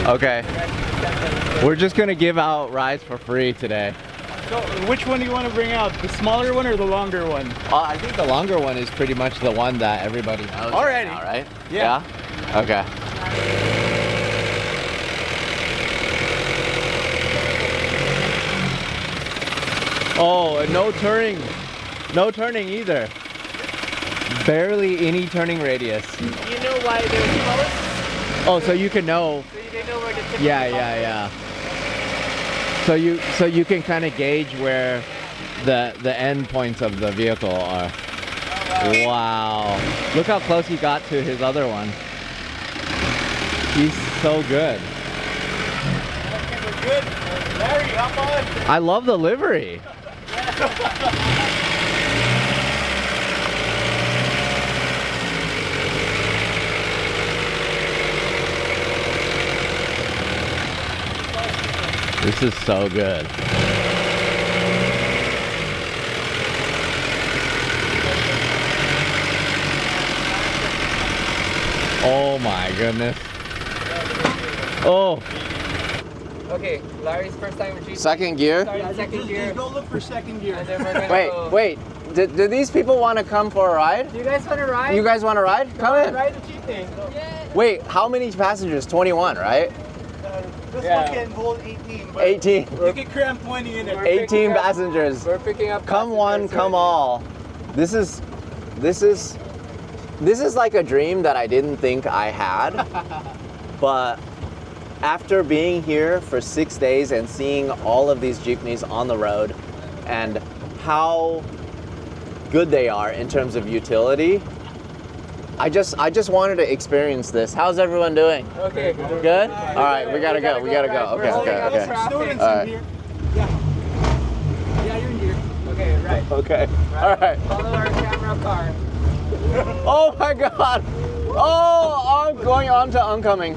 Okay. We're just gonna give out rides for free today. So, which one do you want to bring out? The smaller one or the longer one? I think the longer one is pretty much the one that everybody knows. Alrighty. Now, right? Yeah. Okay. Oh, and no turning. No turning either. Barely any turning radius. You know why there's colors? Oh, so you can know. So you know where the typical Yeah. So you can kind of gauge where the end points of the vehicle are. Wow. Look how close he got to his other one. He's so good. Okay, we're good. Larry, hop on. I love the livery. This is so good. Oh my goodness. Oh. Okay, Larry's first time with Jeepney. Second gear? Second gear. Just go look for second gear. And then we're gonna go. Wait. Do these people want to come for a ride? Do you guys want to ride? You guys want to ride? Come in. Ride the Jeepney. Yeah. Wait, how many passengers? 21, right? This Yeah. one can hold 18. But 18. You can cram 20 in it. 18 passengers. We're picking up. Come one, passengers come already. all. This is like a dream that I didn't think I had. But after being here for 6 days and seeing all of these jeepneys on the road and how good they are in terms of utility, I just wanted to experience this. How's everyone doing? Okay. Good? All right, we gotta go. We gotta go. We're holding up Okay. traffic. Students All in right. here. Yeah. Yeah, you're in here. Okay, right. Okay. All right. Follow our camera car. Oh my God! Oh, I'm going on to oncoming.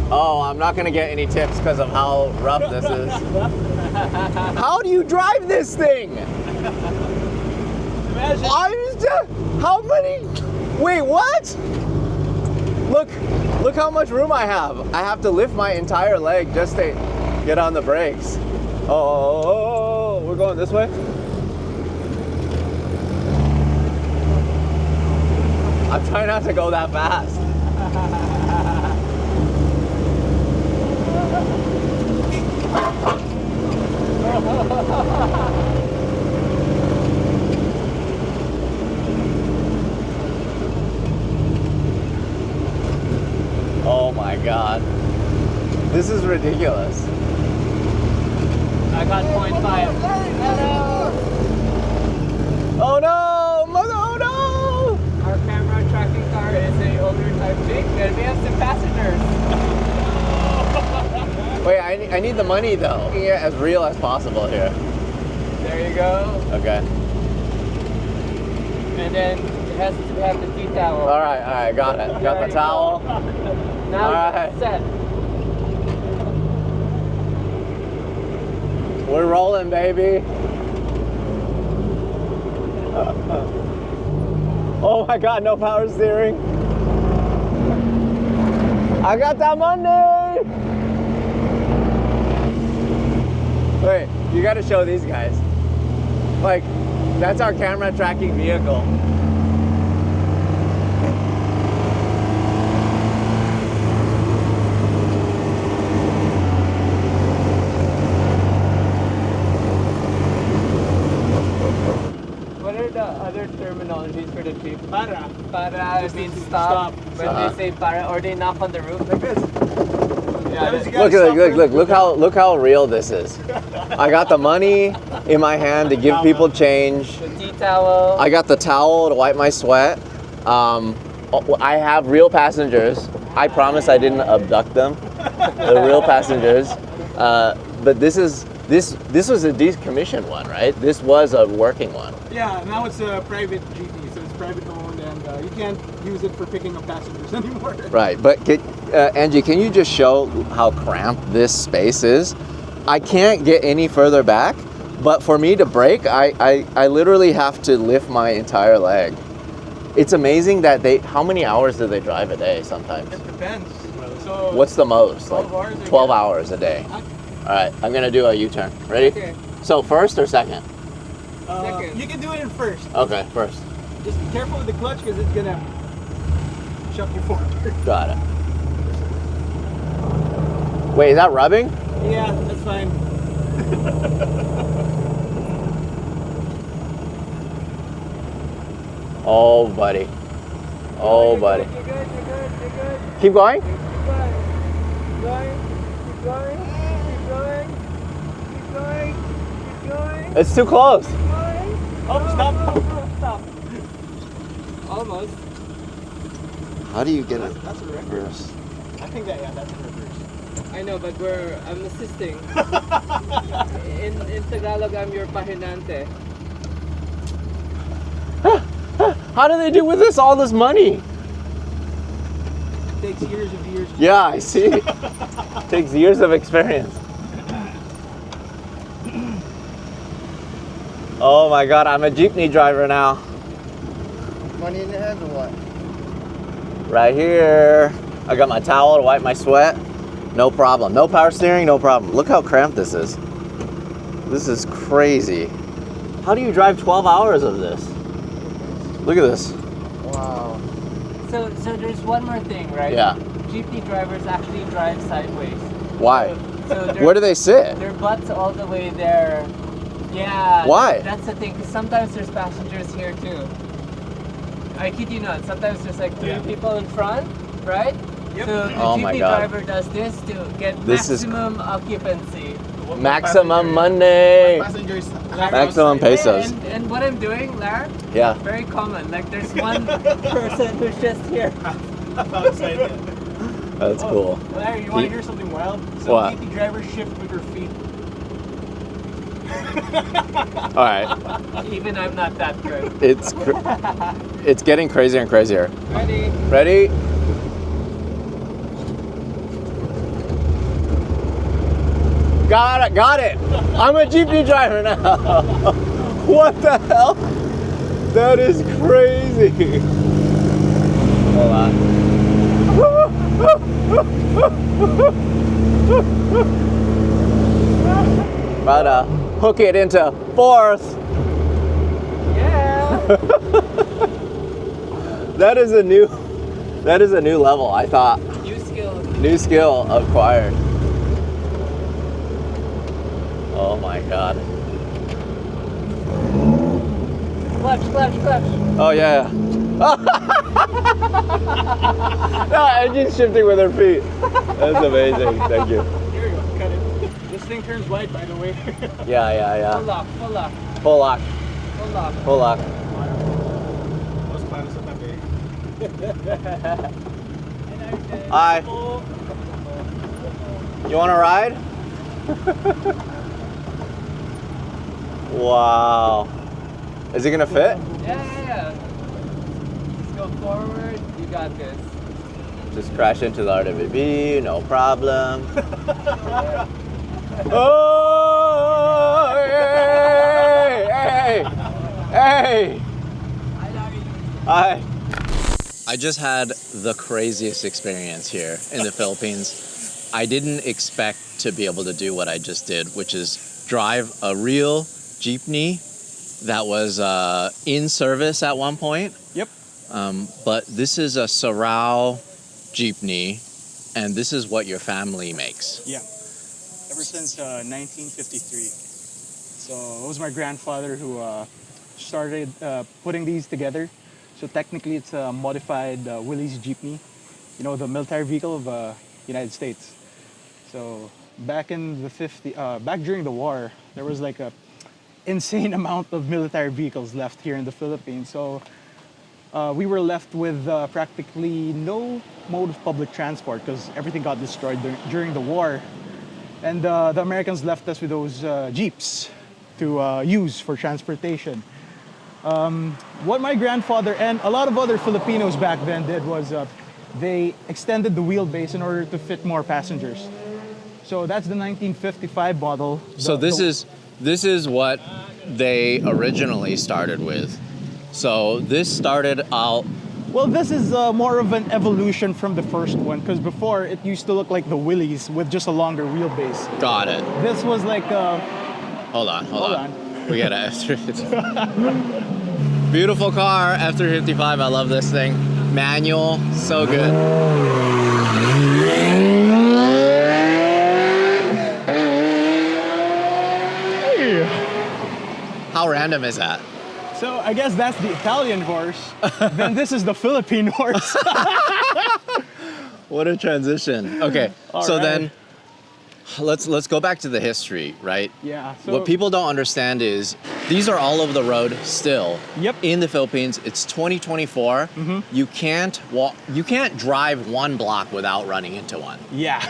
Oh, I'm not gonna get any tips because of how rough this is. How do you drive this thing? Imagine. How many? Wait, what? Look how much room I have. I have to lift my entire leg just to get on the brakes. Oh, we're going this way? I'm trying not to go that fast. Oh my God. This is ridiculous. I got 0.5. Oh no! Oh no! Our camera tracking car is a older type Jeep, and we have some passengers. Wait, I need the money though. Making it as real as possible here. There you go. Okay. And then it has to have the tea towel. All right, got it. Got the towel. Now All right. it's set. We're rolling, baby. Oh my God, no power steering. I got that money. Wait, you gotta show these guys. Like, that's our camera tracking vehicle. What are the other terminologies for the Jeep? Para. Para means stop. When they say para, or they knock on the roof. Like this. Yeah, That is, you gotta Look stop how real this is. I got the money in my hand to give people change. the tea towel. I got the towel to wipe my sweat. I have real passengers. I promise I didn't abduct them. The real passengers. But this was a decommissioned one, right? This was a working one. Yeah, now it's a private Jeepney, so it's private owned, and you can't use it for picking up passengers anymore. Right, but Angie, can you just show how cramped this space is? I can't get any further back But for me to brake, I literally have to lift my entire leg. It's amazing that how many hours do they drive a day sometimes? It depends. So What's the most? 12 Like hours, I 12 guess. hours a day. All right, I'm gonna do a U-turn. Ready? Okay. So first or second? Second. You can do it in first. Okay, first. Just be careful with the clutch because it's gonna shove you forward. Got it. Wait, is that rubbing? Yeah, that's fine. Oh, buddy. Oh, buddy. You're good, you're good, you're good. Keep going? Keep going. Keep going. Keep going. Keep going. Keep going. Keep going. It's too close. Keep going. Oh, stop. Stop. Almost. How do you get it? That's a reverse. I think that's a reverse. I know, but I'm assisting. in Tagalog, I'm your pahinante. How do they do with this all this money? It takes years of years. Yeah, I see. Takes years of experience. Oh my God, I'm a Jeepney driver now. Money in your hand or what? Right here. I got my towel to wipe my sweat. No problem. No power steering, no problem. Look how cramped this is. This is crazy. How do you drive 12 hours of this? Look at this. Wow. So there's one more thing, right? Yeah. Jeepney drivers actually drive sideways. Why? So Where do they sit? Their butts all the way there. Yeah. Why? That's the thing, because sometimes there's passengers here too. I kid you not, sometimes there's like three people in front, right? Yep. So the Oh my Jeepney God. driver does this to get This is maximum occupancy. Maximum money. Passengers. Maximum pesos. And what I'm doing, Lar, Yeah. very common. Like there's one person who's just here. Outside. That's cool. Larry, you want to hear something wild? So What? Jeepney drivers shift with their feet. All right. Even I'm not that good. It's getting crazier and crazier. Ready? Ready? Got it. I'm a Jeepney driver now. What the hell? That is crazy. Hold on. About to hook it into fourth. Yeah. That is a new level, I thought. New skill. New skill acquired. Oh my God. Clutch. Oh yeah. No, engine's shifting with her feet. That's amazing. Thank you. Here you go. Cut it. This thing turns white, by the way. Yeah. Full lock. Full lock. Full lock. Mas para sa tabi. Hi. You want to ride? Wow. Is it gonna fit? Yeah. Let's go forward. You got this. Just crash into the RWB, no problem. Oh, hey! Hi. I just had the craziest experience here in the Philippines. I didn't expect to be able to do what I just did, which is drive a real Jeepney that was in service at one point. Yep. But this is a Sarao Jeepney, and this is what your family makes. Yeah. Ever since 1953. So it was my grandfather who started putting these together. So technically it's a modified Willys Jeepney, you know, the military vehicle of United States. So back in the back during the war, there was like a insane amount of military vehicles left here in the Philippines. So we were left with practically no mode of public transport because everything got destroyed during the war. And the Americans left us with those Jeeps to use for transportation. What my grandfather and a lot of other Filipinos back then did was they extended the wheelbase in order to fit more passengers. So that's the 1955 model. So this is this is what they originally started with. So this started out. Well, this is more of an evolution from the first one, because before it used to look like the Willys with just a longer wheelbase. Got it. This was like Hold on. We got a F350. Beautiful car, F355. I love this thing. Manual, so good. How random is that? so I guess that's the Italian horse. Then this is the Philippine horse. What a transition. Okay, All so right. then let's go back to the history, right? Yeah. So, What people don't understand is these are all over the road still. Yep. In the Philippines, it's 2024. You can't drive one block without running into one. Yeah.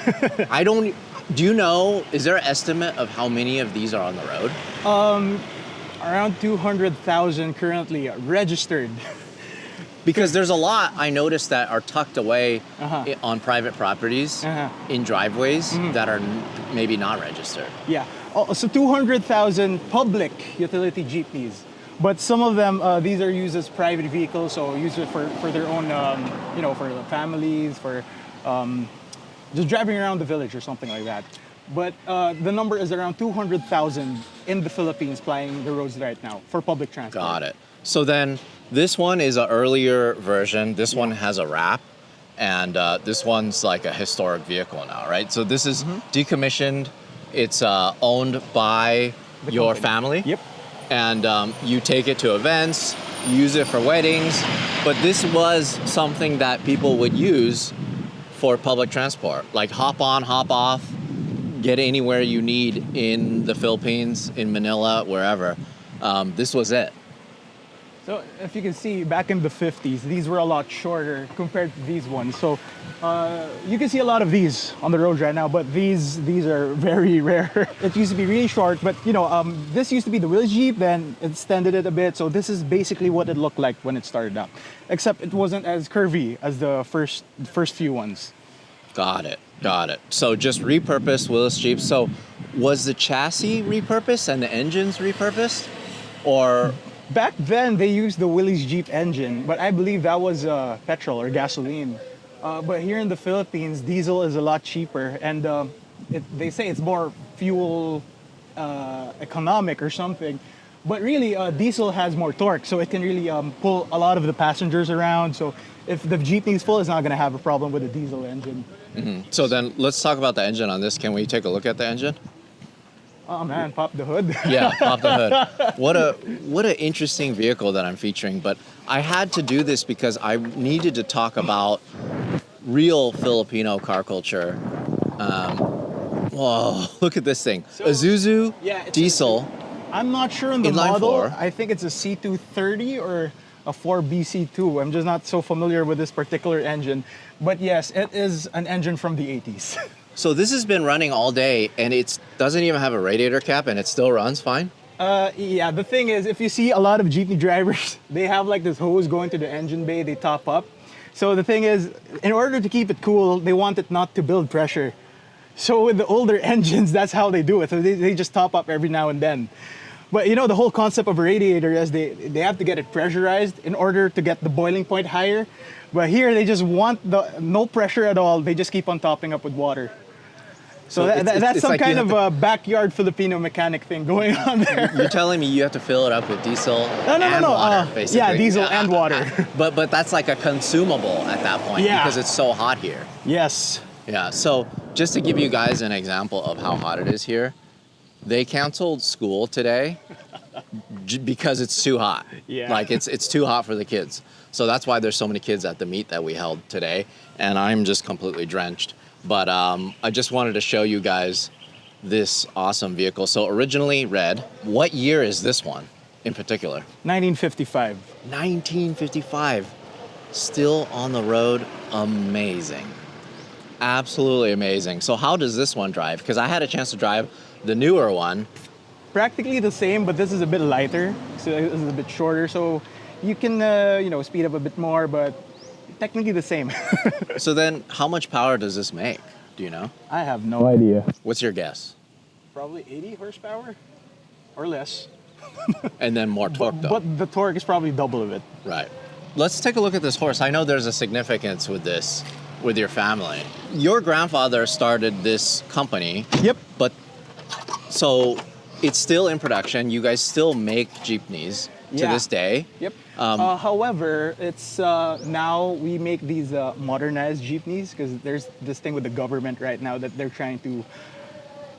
Do you know, is there an estimate of how many of these are on the road? Around 200,000 currently registered. Because there's a lot I noticed that are tucked away on private properties in driveways that are maybe not registered. Yeah. Oh, so 200,000 public utility jeepneys. But some of them, these are used as private vehicles, so use it for their own, for the families, for just driving around the village or something like that. But the number is around 200,000 in the Philippines plying the roads right now for public transport. Got it. So then this one is an earlier version. This one has a wrap, and this one's like a historic vehicle now, right? So this is decommissioned. It's owned by your family. Yep. And you take it to events, you use it for weddings, but this was something that people would use for public transport, like hop on, hop off, get anywhere you need in the Philippines, in Manila, wherever. This was it. So if you can see, back in the 50s, these were a lot shorter compared to these ones. So you can see a lot of these on the road right now, but these are very rare. It used to be really short, but this used to be the Willys Jeep, then it extended it a bit. So this is basically what it looked like when it started out, except it wasn't as curvy as the first few ones. Got it. So just repurposed Willys Jeep. So was the chassis repurposed and the engines repurposed? Or Back then, they used the Willys Jeep engine, but I believe that was petrol or gasoline. But here in the Philippines, diesel is a lot cheaper, and they say it's more fuel economic or something. But really, diesel has more torque, so it can really pull a lot of the passengers around. So if the Jeepney is full, it's not going to have a problem with the diesel engine. So then let's talk about the engine on this. Can we take a look at the engine? Oh man, pop the hood. Yeah, pop the hood. What an interesting vehicle that I'm featuring. But I had to do this because I needed to talk about real Filipino car culture. Whoa, look at this thing. Isuzu diesel. I'm not sure on the Inline model. four. I think it's a C230 or a 4BC2. I'm just not so familiar with this particular engine. But yes, it is an engine from the 80s. So this has been running all day, and it doesn't even have a radiator cap, and it still runs fine? Yeah, the thing is, if you see a lot of Jeepney drivers, they have like this hose going to the engine bay, they top up. So the thing is, in order to keep it cool, they want it not to build pressure. So with the older engines, that's how they do it. So they just top up every now and then. But the whole concept of a radiator is they have to get it pressurized in order to get the boiling point higher. But here, they just want no pressure at all. They just keep on topping up with water. So that's some like kind of a backyard Filipino mechanic thing going on there. You're telling me you have to fill it up with diesel and water, basically? Yeah, diesel and water. But that's like a consumable at that point because it's so hot here. Yes. Yeah, so just to give you guys an example of how hot it is here, they canceled school today because it's too hot. Yeah. Like it's too hot for the kids. So that's why there's so many kids at the meet that we held today, and I'm just completely drenched. But I just wanted to show you guys this awesome vehicle. So originally red. What year is this one in particular? 1955. 1955. Still on the road. Amazing. Absolutely amazing. So how does this one drive? Because I had a chance to drive the newer one. Practically the same, but this is a bit lighter. So this is a bit shorter. So you can, speed up a bit more, but technically the same. So then how much power does this make? Do you know? I have no idea. What's your guess? Probably 80 horsepower. or less. And then more torque though. But the torque is probably double of it. Right. Let's take a look at this horse. I know there's a significance with this, with your family. Your grandfather started this company. Yep. But so it's still in production. You guys still make Jeepneys to Yeah. this day. Yep. However, it's now we make these modernized jeepneys because there's this thing with the government right now that they're trying to,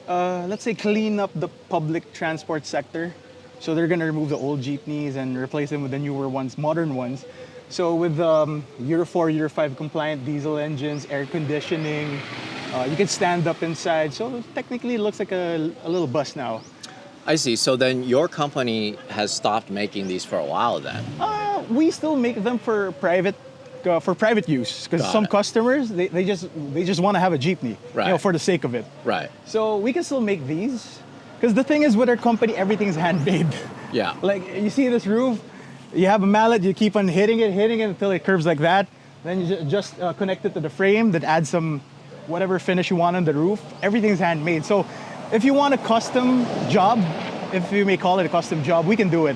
let's say, clean up the public transport sector. So they're gonna remove the old jeepneys and replace them with the newer ones, modern ones. So with Euro 4, Euro 5 compliant diesel engines, air conditioning, you can stand up inside. So technically, it looks like a little bus now. I see. So then your company has stopped making these for a while then. We still make them for private use because Got some it. customers they just want to have a jeepney, Right. for the sake of it. Right. So we can still make these because the thing is with our company, everything's handmade. Yeah. Like you see this roof, you have a mallet, you keep on hitting it until it curves like that. Then you just connect it to the frame that adds some whatever finish you want on the roof. Everything's handmade. So if you want a custom job, if you may call it a custom job, we can do it.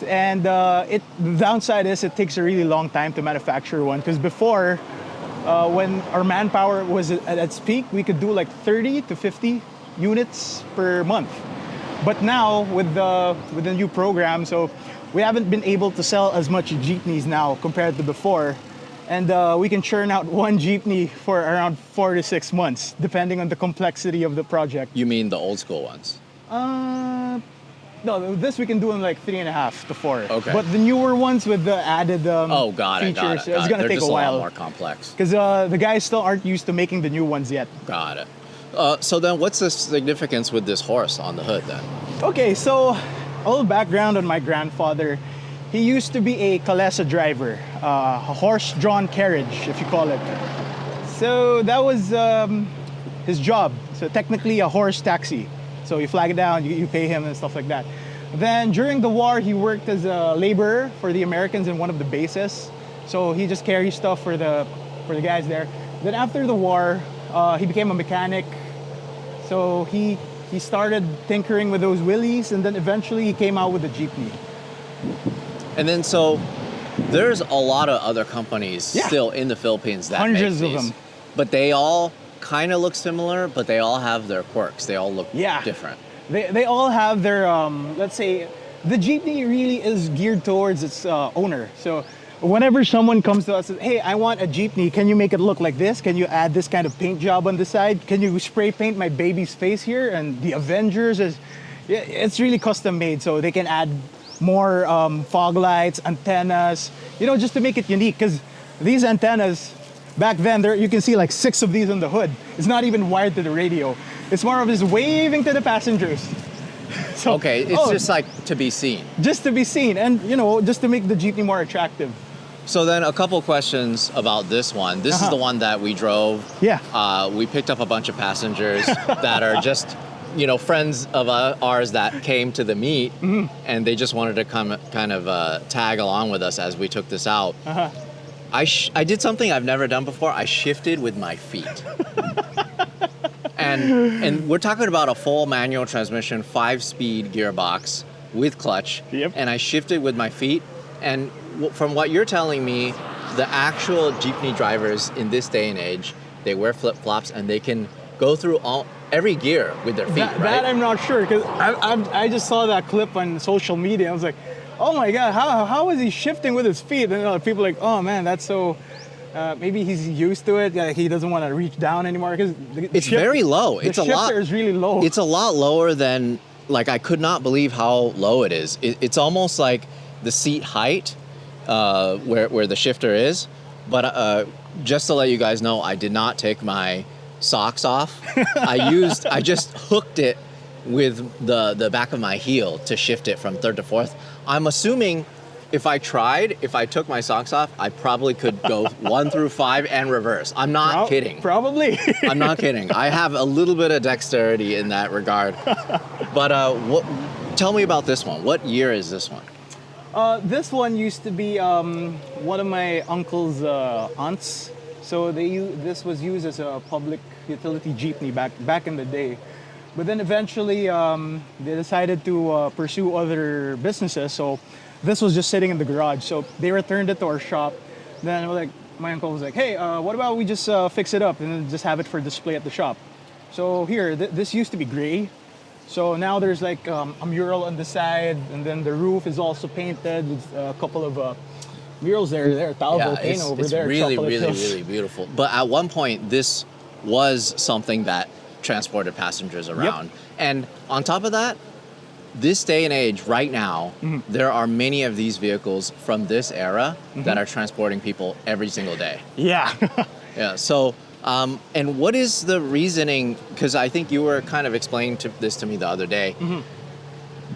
And the downside is it takes a really long time to manufacture one because before, when our manpower was at its peak, we could do like 30 to 50 units per month. But now with the new program, so we haven't been able to sell as much jeepneys now compared to before. And we can churn out one jeepney for around 4 to 6 months, depending on the complexity of the project. You mean the old school ones? No, this we can do in like 3.5 to 4. Okay. But the newer ones with the added Oh, got it. features, Got it. it's gonna They're take just a a lot while more complex. because the guys still aren't used to making the new ones yet. Got it. So then what's the significance with this horse on the hood then? Okay, so a little background on my grandfather. He used to be a Kalesa driver, a horse-drawn carriage, if you call it. So that was his job. So technically a horse taxi. So you flag it down, you pay him and stuff like that. Then during the war, he worked as a laborer for the Americans in one of the bases. So he just carries stuff for the guys there. Then after the war, he became a mechanic. So he started tinkering with those wheelies, and then eventually he came out with the jeepney. And then so there's a lot of other companies Yeah. still in the Philippines that Hundreds make of these. them. But they all kind of look similar, but they all have their quirks. They all look Yeah. different. They all have their, let's say, the jeepney really is geared towards its owner. So whenever someone comes to us and says, hey, I want a jeepney, can you make it look like this? Can you add this kind of paint job on the side? Can you spray paint my baby's face here? And the Avengers it's really custom made. So they can add more fog lights, antennas, just to make it unique. Because these antennas, back then, you can see like 6 of these on the hood. It's not even wired to the radio. It's more of just waving to the passengers. So, Okay, it's just like to be seen. just to be seen, and just to make the jeepney more attractive. So then a couple questions about this one. This is the one that we drove. Yeah. We picked up a bunch of passengers that are just, friends of ours that came to the meet, and they just wanted to come kind of tag along with us as we took this out. I did something I've never done before. I shifted with my feet. And we're talking about a full manual transmission, 5-speed gearbox with clutch. Yep. And I shifted with my feet. And from what you're telling me, the actual jeepney drivers in this day and age, they wear flip-flops and they can go through every gear with their feet, That right? I'm not sure, because I just saw that clip on social media. I was like, oh my God, how is he shifting with his feet? And people are like, oh man, that's so, maybe he's used to it. He doesn't want to reach down anymore. Because It's very low. It's a the lot. shifter is really low. It's a lot lower than, I could not believe how low it is. It's almost like the seat height where the shifter is. But just to let you guys know, I did not take my socks off. I just hooked it with the back of my heel to shift it from 3rd to 4th. I'm assuming if I took my socks off, I probably could go 1 through 5 and reverse. I'm not kidding. Probably. I'm not kidding. I have a little bit of dexterity in that regard. But tell me about this one. What year is this one? This one used to be one of my uncle's aunts. So this was used as a public utility jeepney back in the day. But then eventually they decided to pursue other businesses. So this was just sitting in the garage. So they returned it to our shop. Then like my uncle was like, hey, what about we just fix it up and then just have it for display at the shop? So here, this used to be gray. So now there's like a mural on the side, and then the roof is also painted with a couple of murals there. Tao volcano over it's there. really, Chocolate really, Hills. really beautiful. But at one point, this was something that transported passengers around. And on top of that, this day and age, right now, there are many of these vehicles from this era that are transporting people every single day. Yeah. Yeah. So, and what is the reasoning? Because I think you were kind of explaining this to me the other day.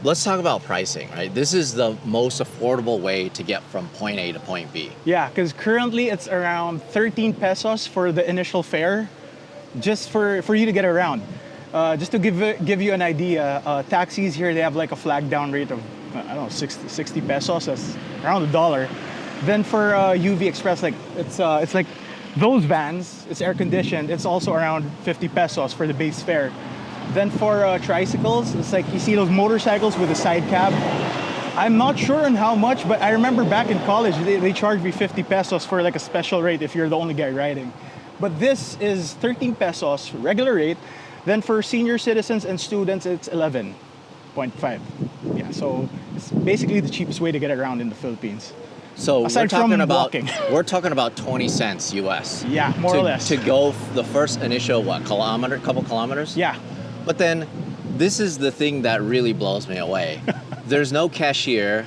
Let's talk about pricing, right? This is the most affordable way to get from point A to point B. Yeah, because currently it's around 13 pesos for the initial fare, just for you to get around. Just to give you an idea, taxis here, they have like a flag down rate of, I don't know, 60 pesos, that's around $1. Then for UV Express, like it's like those vans, it's air conditioned, it's also around 50 pesos for the base fare. Then for tricycles, it's like you see those motorcycles with a side cab. I'm not sure on how much, but I remember back in college, they charged me 50 pesos for like a special rate if you're the only guy riding. But this is 13 pesos, regular rate. Then for senior citizens and students, it's 11.5. Yeah, so it's basically the cheapest way to get around in the Philippines. So Aside from walking. we're talking about 20 cents US. Yeah, more or less. To go the first initial couple kilometers? Yeah. But then this is the thing that really blows me away. There's no cashier.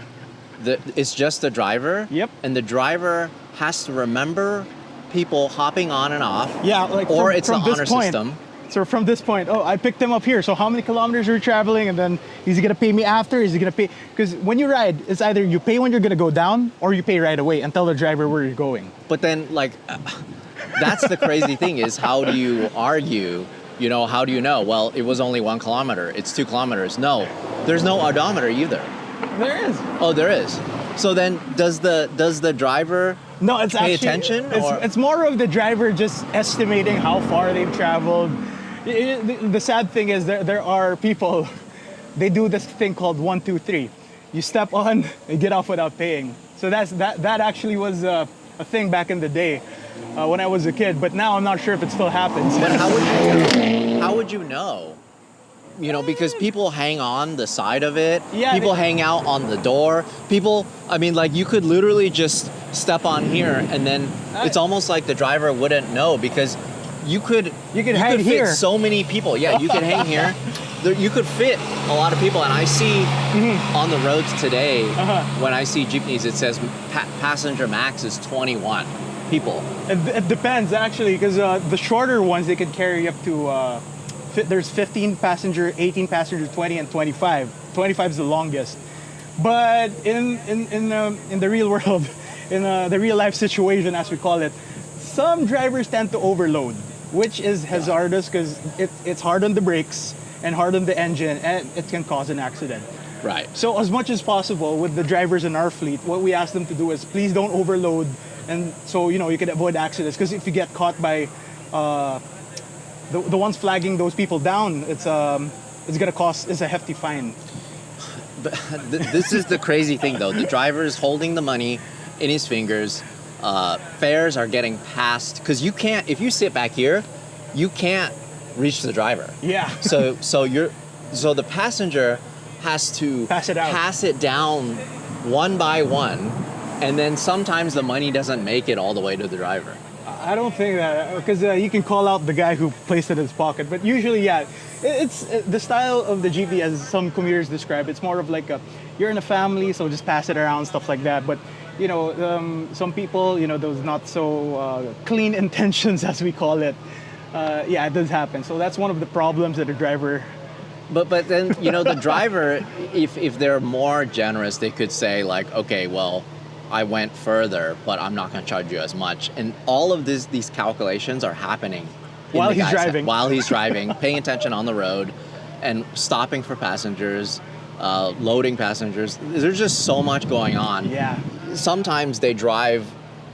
It's just the driver. Yep. And the driver has to remember people hopping on and off. Yeah, like or from, it's from an this honor point, system. So from this point, oh, I picked him up here. So how many kilometers are you traveling? And then is he gonna pay me after? Is he gonna pay? Because when you ride, it's either you pay when you're gonna go down or you pay right away and tell the driver where you're going. But then like, that's the crazy thing is how do you argue? You know, how do you know? Well, it was only 1 kilometer. It's 2 kilometers. No, there's no odometer either. There is. Oh, there is. So then does the driver No, it's pay actually, attention? Or? It's more of the driver just estimating how far they've traveled. The sad thing is there are people, they do this thing called 1, 2, 3. You step on and get off without paying. So that actually was a thing back in the day when I was a kid. But now I'm not sure if it still happens. But how would you know? You know, because people hang on the side of it. Yeah, people hang out on the door. People, I mean, like you could literally just step on here and then it's almost like the driver wouldn't know because you could hang fit here. so many people. Yeah, you could hang here. You could fit a lot of people. And I see on the roads today, when I see jeepneys, it says passenger max is 21 people. It depends actually, because the shorter ones they could carry up to. There's 15 passenger, 18 passenger, 20, and 25. 25 is the longest. But in the real world, in the real life situation as we call it, some drivers tend to overload, which is hazardous because it's hard on the brakes and hard on the engine, and it can cause an accident. Right. So as much as possible with the drivers in our fleet, what we ask them to do is please don't overload, and so you can avoid accidents. Because if you get caught by the ones flagging those people down, it's a hefty fine. But this is the crazy thing though. The driver is holding the money in his fingers. Fares are getting passed because you can't. If you sit back here, you can't reach the driver. Yeah. So the passenger has to pass it down one by one, and then sometimes the money doesn't make it all the way to the driver. I don't think that, because you can call out the guy who placed it in his pocket. But usually, yeah, it's the style of the jeepney, as some commuters describe. It's more of like you're in a family, so just pass it around, stuff like that. But some people, those not so clean intentions, as we call it. Yeah, it does happen. So that's one of the problems that a driver. But then the driver, if they're more generous, they could say like, okay, well, I went further, but I'm not going to charge you as much. And all of these calculations are happening while he's driving. While he's driving, paying attention on the road, and stopping for passengers, loading passengers. There's just so much going on. Yeah. Sometimes they drive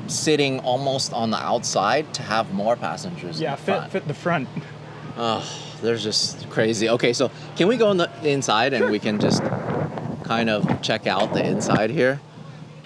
sitting almost on the outside to have more passengers. Yeah, in the front. fit the front. Oh, they're just crazy. Okay, so can we go on the inside and we can just kind of check out the inside here?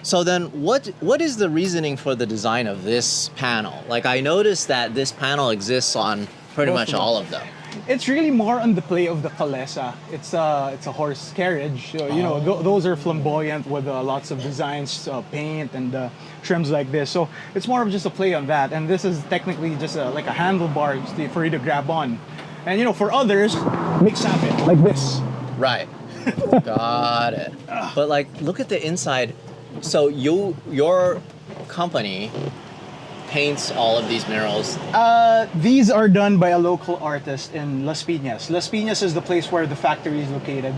So then what is the reasoning for the design of this panel? Like I noticed that this panel exists on pretty Most much of them. all of them. It's really more on the play of the calesa. It's a horse carriage. So, you know, those are flamboyant with lots of designs, paint and trims like this. So it's more of just a play on that. And this is technically just like a handlebar for you to grab on. And you know, for others, mix up it like this. Right. Got it. But like, look at the inside. So your company paints all of these murals. These are done by a local artist in Las Piñas. Las Piñas is the place where the factory is located.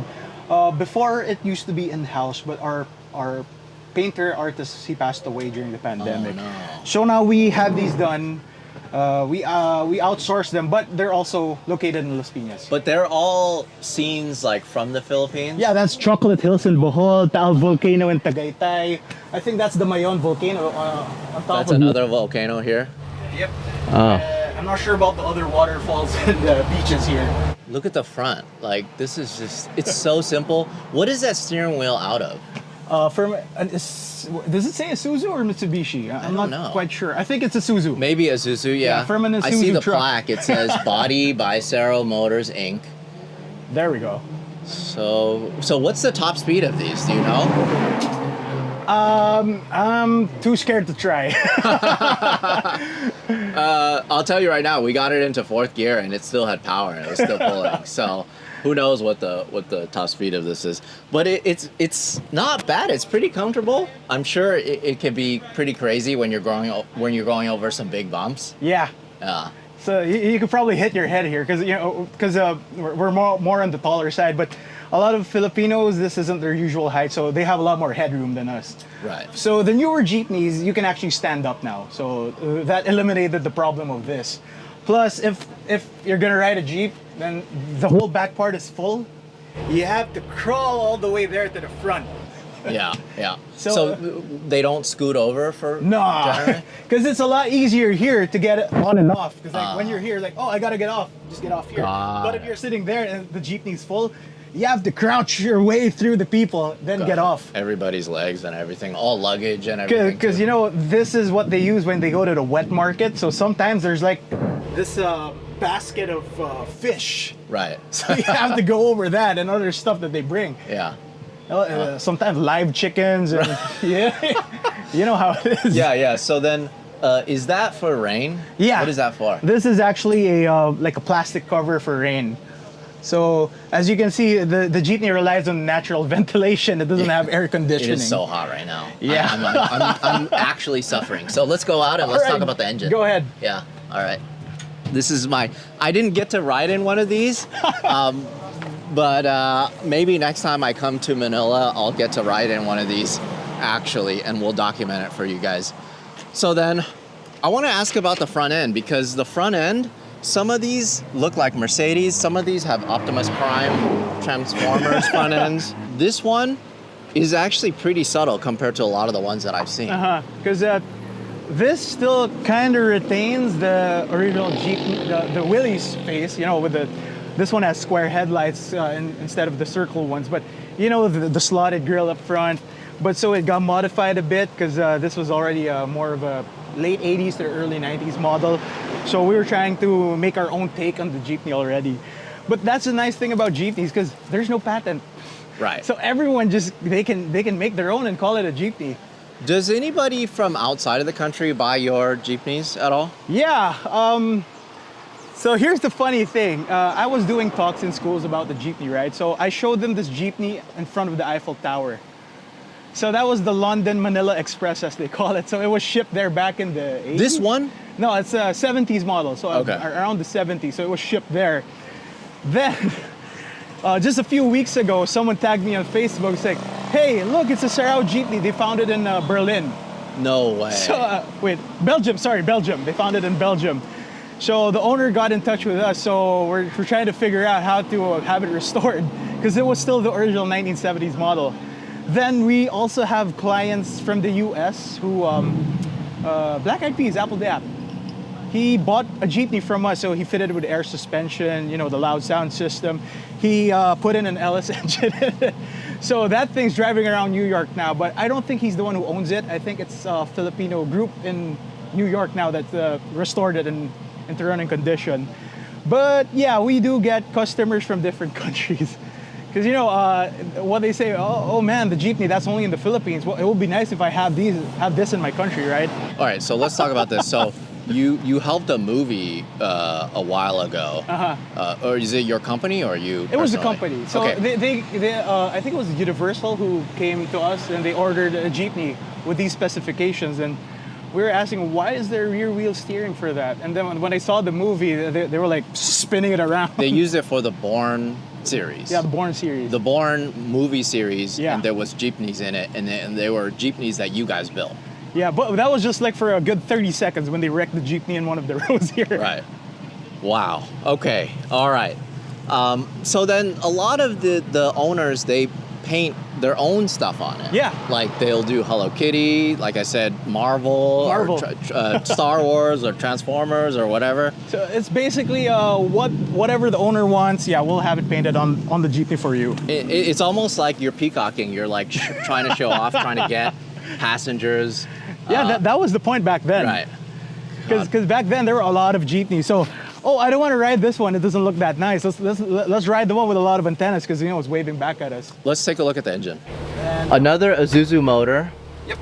Before it used to be in-house, but our painter artist, he passed away during the pandemic. Oh, no. So now we have these done. We outsource them, but they're also located in Las Piñas. But they're all scenes like from the Philippines? Yeah, that's Chocolate Hills in Bohol, Taal Volcano in Tagaytay. I think that's the Mayon Volcano on top That's of another volcano here. Yep. Oh. I'm not sure about the other waterfalls and beaches here. Look at the front. Like this is just, it's so simple. What is that steering wheel out of? Does it say Isuzu or Mitsubishi? I'm don't not know. quite sure. I think it's Isuzu. Maybe a Isuzu, yeah. Yeah, from an I see Isuzu the truck. plaque. It says Body by Cerro Motors Inc. There we go. So what's the top speed of these? Do you know? I'm too scared to try. I'll tell you right now, we got it into fourth gear and it still had power and it was still pulling. So who knows what the top speed of this is? But it's not bad. It's pretty comfortable. I'm sure it can be pretty crazy when you're going over some big bumps. Yeah. Yeah. So you could probably hit your head here because we're more on the taller side, but a lot of Filipinos, this isn't their usual height, so they have a lot more headroom than us. Right. So the newer jeepneys, you can actually stand up now. So that eliminated the problem of this. Plus, if you're gonna ride a jeep, then the whole back part is full. You have to crawl all the way there to the front. Yeah, yeah. So- So they don't scoot over for No, generally? because it's a lot easier here to get it on and off. Because like when you're here, like, oh, I gotta get off, just get off here. Got But if it. you're sitting there and the jeepney's full, you have to crouch your way through the people, then get off. Everybody's legs and everything, all luggage and everything. Because too. you know, this is what they use when they go to the wet market. So sometimes there's like this basket of fish. Right. So you have to go over that and other stuff that they bring. Yeah. Sometimes live chickens and yeah, you know how it is. Yeah, yeah. So then, is that for rain? Yeah. What is that for? This is actually a like a plastic cover for rain. So as you can see, the Jeepney relies on natural ventilation. It doesn't have air It conditioning. is so hot right now. Yeah. I'm actually suffering. So let's go out and let's All right, talk about the engine. Go ahead. Yeah. All right. This is I didn't get to ride in one of these, but maybe next time I come to Manila, I'll get to ride in one of these actually, and we'll document it for you guys. So then, I want to ask about the front end because the front end, some of these look like Mercedes, some of these have Optimus Prime Transformers front ends. This one is actually pretty subtle compared to a lot of the ones that I've seen. Because this still kind of retains the original Jeep, the Willys face. You know, with this one has square headlights instead of the circle ones. But you know, the slotted grille up front. But so it got modified a bit because this was already more of a late 80s to early 90s model. So we were trying to make our own take on the Jeepney already. But that's the nice thing about Jeepneys because there's no patent. Right. So everyone they can make their own and call it a Jeepney. Does anybody from outside of the country buy your Jeepneys at all? Yeah. So here's the funny thing. I was doing talks in schools about the Jeepney, right? So I showed them this Jeepney in front of the Eiffel Tower. So that was the London-Manila Express, as they call it. So it was shipped there back in the 80s. This one? No, it's a 70s model. So Okay. around the 70s. So it was shipped there. Then, just a few weeks ago, someone tagged me on Facebook saying, hey, look, it's a Sarau Jeepney. They found it in Berlin. No way. So, Belgium. They found it in Belgium. So the owner got in touch with us. So we're trying to figure out how to have it restored because it was still the original 1970s model. Then we also have clients from the US who, Black Eyed Peas, Apple the App. he bought a Jeepney from us, so he fitted it with air suspension, you know, the loud sound system. He put in an LS engine in it. So that thing's driving around New York now, but I don't think he's the one who owns it. I think it's a Filipino group in New York now that restored it into running condition. But yeah, we do get customers from different countries. Because you know what they say, oh man, the Jeepney, that's only in the Philippines. Well, it would be nice if I have this in my country, right? All right, so let's talk about this. So you helped a movie a while ago, or is it your company or you? It was a personally? company. So okay. they I think it was Universal who came to us and they ordered a Jeepney with these specifications, and we were asking, why is there rear wheel steering for that? And then when I saw the movie, they were like spinning it around. They used it for the Bourne series. Yeah, the Bourne series. The Bourne movie series, Yeah. and there was Jeepneys in it, and they were Jeepneys that you guys built. Yeah, but that was just like for a good 30 seconds when they wrecked the Jeepney in one of the roads here. Right. Wow. Okay. All right. So then a lot of the owners, they paint their own stuff on it. Yeah. Like they'll do Hello Kitty, like I said, Marvel. Marvel. Or Star Wars or Transformers or whatever. So it's basically whatever the owner wants. Yeah, we'll have it painted on the Jeepney for you. It's almost like you're peacocking. You're like trying to show off, trying to get passengers. Yeah, that was the point back then. Right. Because back then there were a lot of Jeepneys. So, oh, I don't want to ride this one. It doesn't look that nice. Let's ride the one with a lot of antennas because you know it's waving back at us. Let's take a look at the engine. Another Isuzu motor. Yep.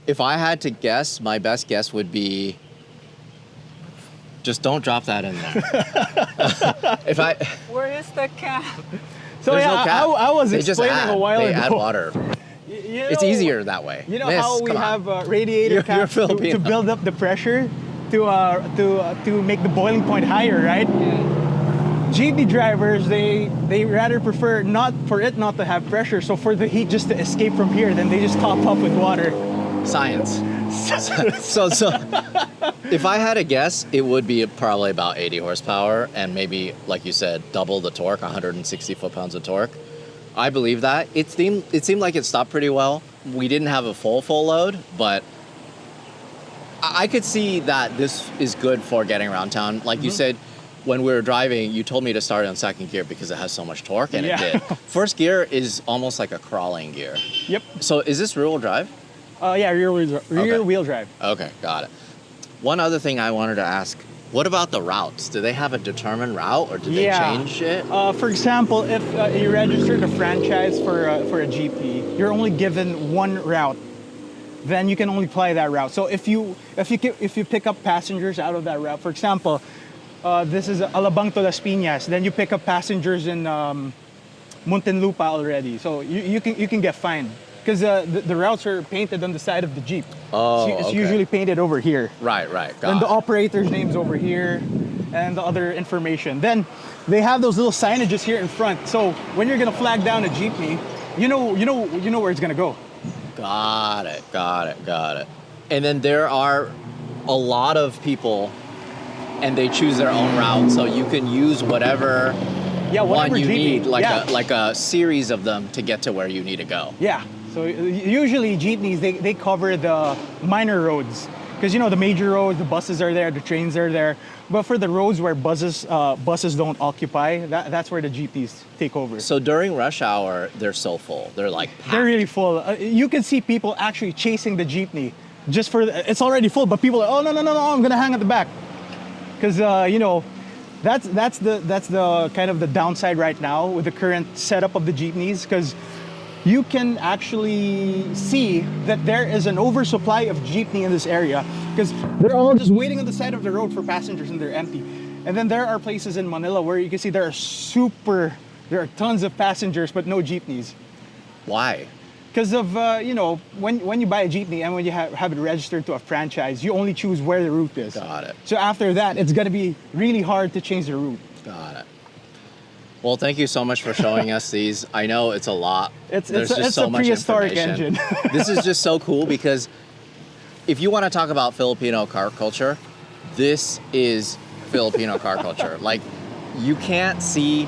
If I had to guess, my best guess would be just don't drop that in there. Where is the cap? So There's yeah, no cap. I was They just explaining a while they ago. add water. You It's know- easier that way. You know Miss, how we come on. have radiator You're caps to Filipino. build up the pressure to make the boiling point higher, right? Jeepney drivers, they rather prefer not to have pressure, so for the heat just to escape from here, then they just top up with water. Science. So if I had a guess, it would be probably about 80 horsepower and maybe, like you said, double the torque, 160 foot-pounds of torque. I believe that. It seemed like it stopped pretty well. We didn't have a full load, but I could see that this is good for getting around town. Like you said, when we were driving, you told me to start on second gear because it has so much torque, and Yeah. it did. First gear is almost like a crawling gear. Yep. So is this rear-wheel drive? Yeah, rear wheel drive. Okay, got it. One other thing I wanted to ask, what about the routes? Do they have a determined route or do they change it? For example, if you registered a franchise for a GP, you're only given one route. Then you can only fly that route. So if you pick up passengers out of that route, for example, this is Alabang to Las Piñas, then you pick up passengers in Muntinlupa already. So you can get fined because the routes are painted on the side of the Jeep. Oh, It's okay. usually painted over here. Right, got And the it. operator's name's over here, and the other information. Then they have those little signages here in front. So when you're gonna flag down a Jeepney, you know where it's gonna go. Got it. And then there are a lot of people and they choose their own route, so you can use whatever Whatever one you Jeepney. need, like a series of them to get to where you need to go. Yeah. So usually Jeepneys, they cover the minor roads. Because the major roads, the buses are there, the trains are there. But for the roads where buses don't occupy, that's where the Jeepneys take over. So during rush hour, they're so full. They're like packed. They're really full. You can see people actually chasing the Jeepney. It's already full, but people are, oh, no, I'm gonna hang at the back. Because, that's the kind of the downside right now with the current setup of the Jeepneys. Because you can actually see that there is an oversupply of Jeepney in this area because they're all just waiting on the side of the road for passengers and they're empty. And then there are places in Manila where you can see there are tons of passengers but no Jeepneys. Why? Because of, when you buy a Jeepney and when you have it registered to a franchise, you only choose where the route is. Got it. So after that, it's going to be really hard to change the route. Got it. Well, thank you so much for showing us these. I know it's a lot. It's so a much prehistoric information. engine. This is just so cool because if you want to talk about Filipino car culture, this is Filipino car culture. Like, you can't see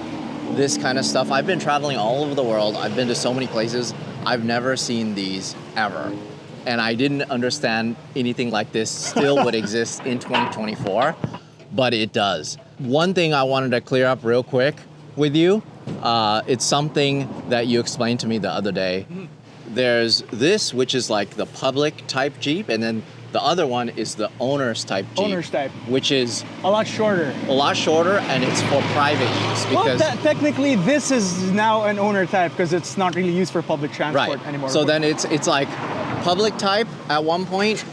this kind of stuff. I've been traveling all over the world. I've been to so many places. I've never seen these ever. and I didn't understand anything like this still would exist in 2024, but it does. One thing I wanted to clear up real quick with you, it's something that you explained to me the other day. There's this, which is like the public type Jeep, and then the other one is the owner's type Jeep. Owner's type. Which is A lot shorter. a lot shorter, and it's for private use Well, because technically, this is now an owner type because it's not really used for public transport right. anymore. So then it's like public type at one point,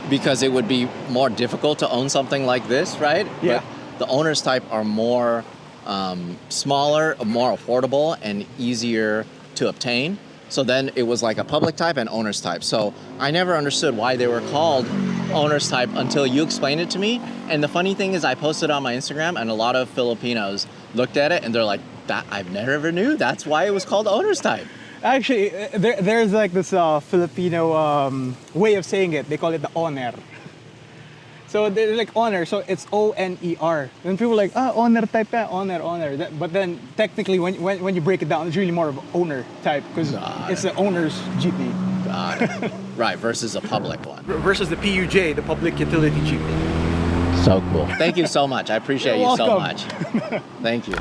because it would be more difficult to own something like this, right? Yeah. But the owner's type are more smaller, more affordable, and easier to obtain. So then it was like a public type and owner's type. So I never understood why they were called owner's type until you explained it to me. And the funny thing is I posted on my Instagram and a lot of Filipinos looked at it and they're like, that I've never knew that's why it was called owner's type. Actually, there's like this Filipino way of saying it. They call it the owner. So they're like honor, so it's O-N-E-R. And people are like, owner type, owner. But then technically, when you break it down, it's really more of owner type because it's the owner's jeepney. Got it. Right, versus a public one. Versus the PUJ, the public utility jeepney. So cool. Thank you so much. I appreciate You're you so welcome. much. Thank you.